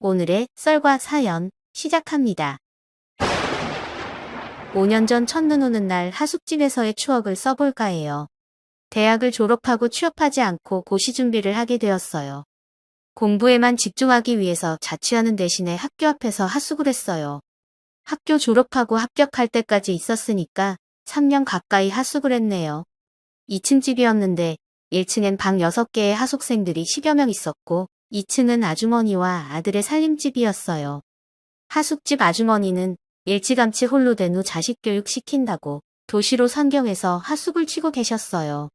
오늘의 썰과 사연 시작합니다. 5년 전 첫눈 오는 날 하숙집에서의 추억을 써볼까 해요. 대학을 졸업하고 취업하지 않고 고시 준비를 하게 되었어요. 공부에만 집중하기 위해서 자취하는 대신에 학교 앞에서 하숙을 했어요. 학교 졸업하고 합격할 때까지 있었으니까 3년 가까이 하숙을 했네요. 2층 집이었는데 1층엔 방 6개의 하숙생들이 10여 명 있었고 2층은 아주머니와 아들의 살림집이었어요. 하숙집 아주머니는 일찌감치 홀로 된 후 자식 교육 시킨다고 도시로 상경해서 하숙을 치고 계셨어요.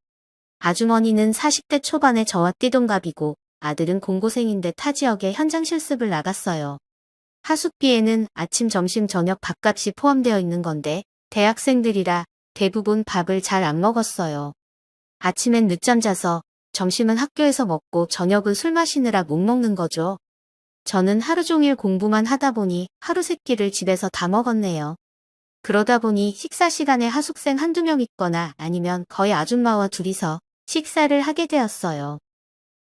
아주머니는 40대 초반의 저와 띠동갑이고 아들은 공고생인데 타 지역에 현장 실습을 나갔어요. 하숙비에는 아침, 점심, 저녁 밥값이 포함되어 있는 건데 대학생들이라 대부분 밥을 잘 안 먹었어요. 아침엔 늦잠 자서 점심은 학교에서 먹고 저녁은 술 마시느라 못 먹는 거죠. 저는 하루 종일 공부만 하다 보니 하루 세 끼를 집에서 다 먹었네요. 그러다 보니 식사 시간에 하숙생 한두 명 있거나 아니면 거의 아줌마와 둘이서 식사를 하게 되었어요.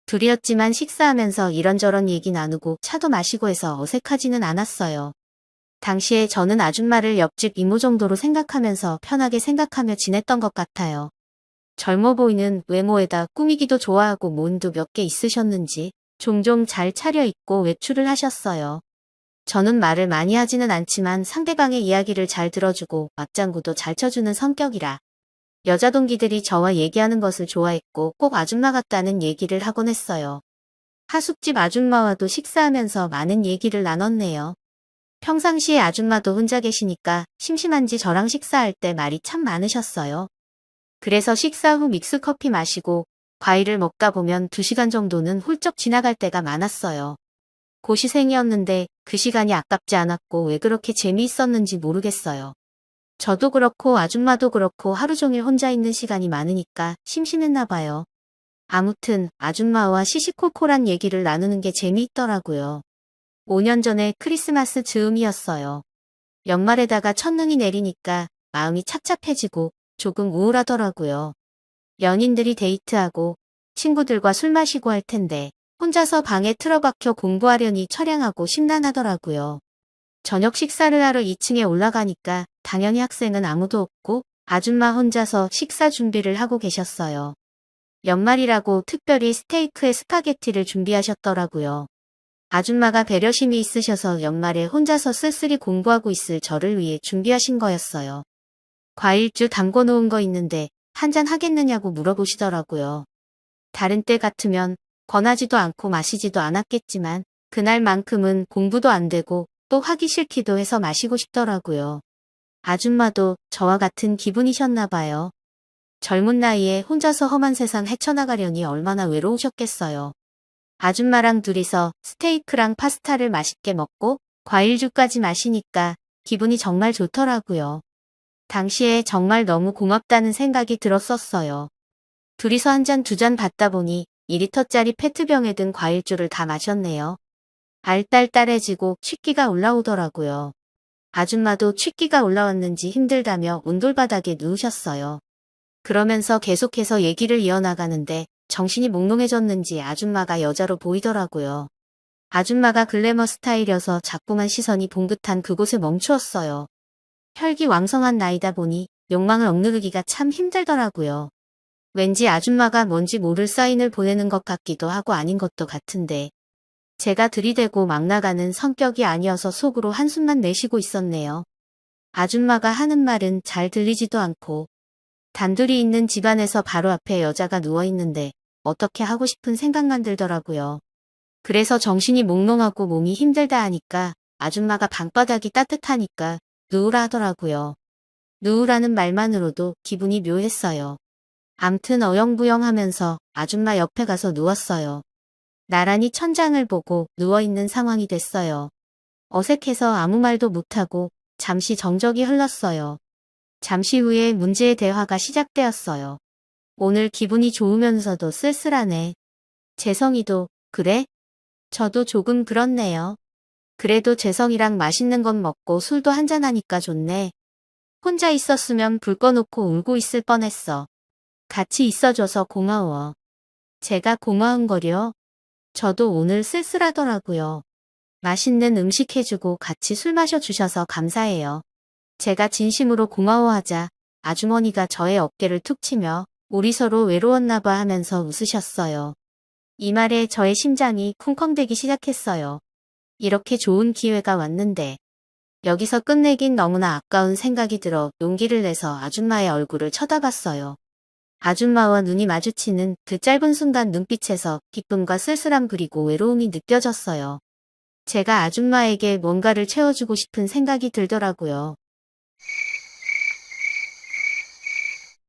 둘이었지만 식사하면서 이런저런 얘기 나누고 차도 마시고 해서 어색하지는 않았어요. 당시에 저는 아줌마를 옆집 이모 정도로 생각하면서 편하게 생각하며 지냈던 것 같아요. 젊어 보이는 외모에다 꾸미기도 좋아하고 몸도 몇 개 있으셨는지 종종 잘 차려입고 외출을 하셨어요. 저는 말을 많이 하지는 않지만 상대방의 이야기를 잘 들어주고 맞장구도 잘 쳐주는 성격이라 여자 동기들이 저와 얘기하는 것을 좋아했고 꼭 아줌마 같다는 얘기를 하곤 했어요. 하숙집 아줌마와도 식사하면서 많은 얘기를 나눴네요. 평상시에 아줌마도 혼자 계시니까 심심한지 저랑 식사할 때 말이 참 많으셨어요. 그래서 식사 후 믹스커피 마시고 과일을 먹다 보면 2시간 정도는 훌쩍 지나갈 때가 많았어요. 고시생이었는데 그 시간이 아깝지 않았고 왜 그렇게 재미있었는지 모르겠어요. 저도 그렇고 아줌마도 그렇고 하루 종일 혼자 있는 시간이 많으니까 심심했나 봐요. 아무튼 아줌마와 시시콜콜한 얘기를 나누는 게 재미있더라고요. 5년 전에 크리스마스 즈음이었어요. 연말에다가 첫눈이 내리니까 마음이 착잡해지고 조금 우울하더라고요. 연인들이 데이트하고 친구들과 술 마시고 할 텐데 혼자서 방에 틀어박혀 공부하려니 처량하고 심란하더라고요. 저녁 식사를 하러 2층에 올라가니까 당연히 학생은 아무도 없고 아줌마 혼자서 식사 준비를 하고 계셨어요. 연말이라고 특별히 스테이크에 스파게티를 준비하셨더라고요. 아줌마가 배려심이 있으셔서 연말에 혼자서 쓸쓸히 공부하고 있을 저를 위해 준비하신 거였어요. 과일주 담궈 놓은 거 있는데 한잔 하겠느냐고 물어보시더라고요. 다른 때 같으면 권하지도 않고 마시지도 않았겠지만 그날만큼은 공부도 안 되고 또 하기 싫기도 해서 마시고 싶더라고요. 아줌마도 저와 같은 기분이셨나 봐요. 젊은 나이에 혼자서 험한 세상 헤쳐나가려니 얼마나 외로우셨겠어요. 아줌마랑 둘이서 스테이크랑 파스타를 맛있게 먹고 과일주까지 마시니까 기분이 정말 좋더라고요. 당시에 정말 너무 고맙다는 생각이 들었었어요. 둘이서 한 잔 두 잔 받다 보니 2리터짜리 페트병에 든 과일주를 다 마셨네요. 알딸딸해지고 취기가 올라오더라고요. 아줌마도 취기가 올라왔는지 힘들다며 온돌바닥에 누우셨어요. 그러면서 계속해서 얘기를 이어나가는데 정신이 몽롱해졌는지 아줌마가 여자로 보이더라고요. 아줌마가 글래머 스타일이어서 자꾸만 시선이 봉긋한 그곳에 멈추었어요. 혈기왕성한 나이다 보니 욕망을 억누르기가 참 힘들더라고요. 왠지 아줌마가 뭔지 모를 사인을 보내는 것 같기도 하고 아닌 것도 같은데 제가 들이대고 막 나가는 성격이 아니어서 속으로 한숨만 내쉬고 있었네요. 아줌마가 하는 말은 잘 들리지도 않고 단둘이 있는 집안에서 바로 앞에 여자가 누워있는데 어떻게 하고 싶은 생각만 들더라고요. 그래서 정신이 몽롱하고 몸이 힘들다 하니까 아줌마가 방바닥이 따뜻하니까 누우라 하더라고요. 누우라는 말만으로도 기분이 묘했어요. 암튼 어영부영 하면서 아줌마 옆에 가서 누웠어요. 나란히 천장을 보고 누워있는 상황이 됐어요. 어색해서 아무 말도 못하고 잠시 정적이 흘렀어요. 잠시 후에 문제의 대화가 시작되었어요. 오늘 기분이 좋으면서도 쓸쓸하네. 재성이도 그래? 저도 조금 그렇네요. 그래도 재성이랑 맛있는 건 먹고 술도 한잔하니까 좋네. 혼자 있었으면 불 꺼놓고 울고 있을 뻔했어. 같이 있어줘서 고마워. 제가 고마운 거려. 저도 오늘 쓸쓸하더라고요. 맛있는 음식 해주고 같이 술 마셔주셔서 감사해요. 제가 진심으로 고마워하자 아주머니가 저의 어깨를 툭 치며 우리 서로 외로웠나 봐 하면서 웃으셨어요. 이 말에 저의 심장이 쿵쾅대기 시작했어요. 이렇게 좋은 기회가 왔는데 여기서 끝내긴 너무나 아까운 생각이 들어 용기를 내서 아줌마의 얼굴을 쳐다봤어요. 아줌마와 눈이 마주치는 그 짧은 순간 눈빛에서 기쁨과 쓸쓸함 그리고 외로움이 느껴졌어요. 제가 아줌마에게 뭔가를 채워주고 싶은 생각이 들더라고요.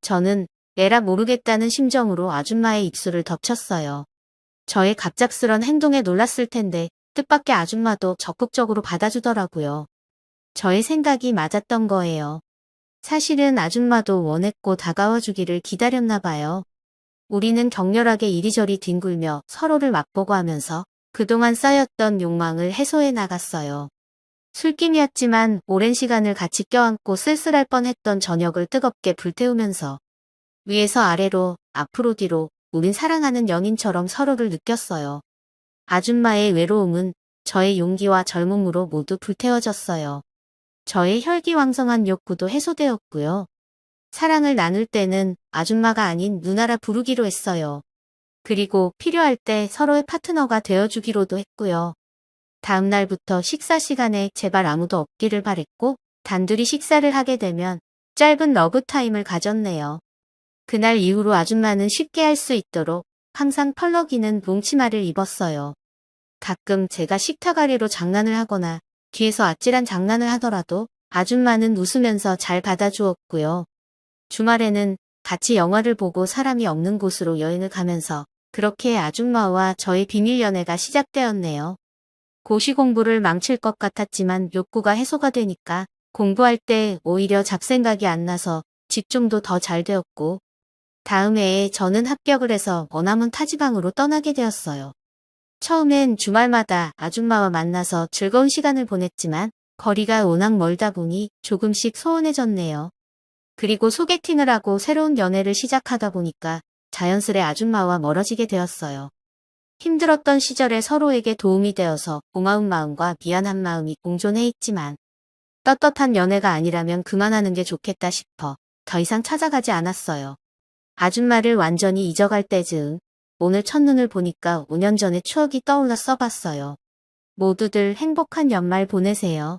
저는 에라 모르겠다는 심정으로 아줌마의 입술을 덮쳤어요. 저의 갑작스런 행동에 놀랐을 텐데 뜻밖의 아줌마도 적극적으로 받아주더라고요. 저의 생각이 맞았던 거예요. 사실은 아줌마도 원했고 다가와 주기를 기다렸나 봐요. 우리는 격렬하게 이리저리 뒹굴며 서로를 맛보고 하면서 그동안 쌓였던 욕망을 해소해 나갔어요. 술김이었지만 오랜 시간을 같이 껴안고 쓸쓸할 뻔했던 저녁을 뜨겁게 불태우면서 위에서 아래로 앞으로 뒤로 우린 사랑하는 연인처럼 서로를 느꼈어요. 아줌마의 외로움은 저의 용기와 젊음으로 모두 불태워졌어요. 저의 혈기왕성한 욕구도 해소되었고요. 사랑을 나눌 때는 아줌마가 아닌 누나라 부르기로 했어요. 그리고 필요할 때 서로의 파트너가 되어주기로도 했고요. 다음 날부터 식사 시간에 제발 아무도 없기를 바랬고 단둘이 식사를 하게 되면 짧은 러브타임을 가졌네요. 그날 이후로 아줌마는 쉽게 할 수 있도록 항상 펄럭이는 뭉치마를 입었어요. 가끔 제가 식탁 아래로 장난을 하거나 뒤에서 아찔한 장난을 하더라도 아줌마는 웃으면서 잘 받아주었고요. 주말에는 같이 영화를 보고 사람이 없는 곳으로 여행을 가면서 그렇게 아줌마와 저의 비밀 연애가 시작되었네요. 고시 공부를 망칠 것 같았지만 욕구가 해소가 되니까 공부할 때 오히려 잡생각이 안 나서 집중도 더 잘 되었고 다음 해에 저는 합격을 해서 머나먼 타지방으로 떠나게 되었어요. 처음엔 주말마다 아줌마와 만나서 즐거운 시간을 보냈지만 거리가 워낙 멀다 보니 조금씩 소원해졌네요. 그리고 소개팅을 하고 새로운 연애를 시작하다 보니까 자연스레 아줌마와 멀어지게 되었어요. 힘들었던 시절에 서로에게 도움이 되어서 고마운 마음과 미안한 마음이 공존해 있지만 떳떳한 연애가 아니라면 그만하는 게 좋겠다 싶어 더 이상 찾아가지 않았어요. 아줌마를 완전히 잊어갈 때즈음 오늘 첫눈을 보니까 5년 전의 추억이 떠올라 써봤어요. 모두들 행복한 연말 보내세요.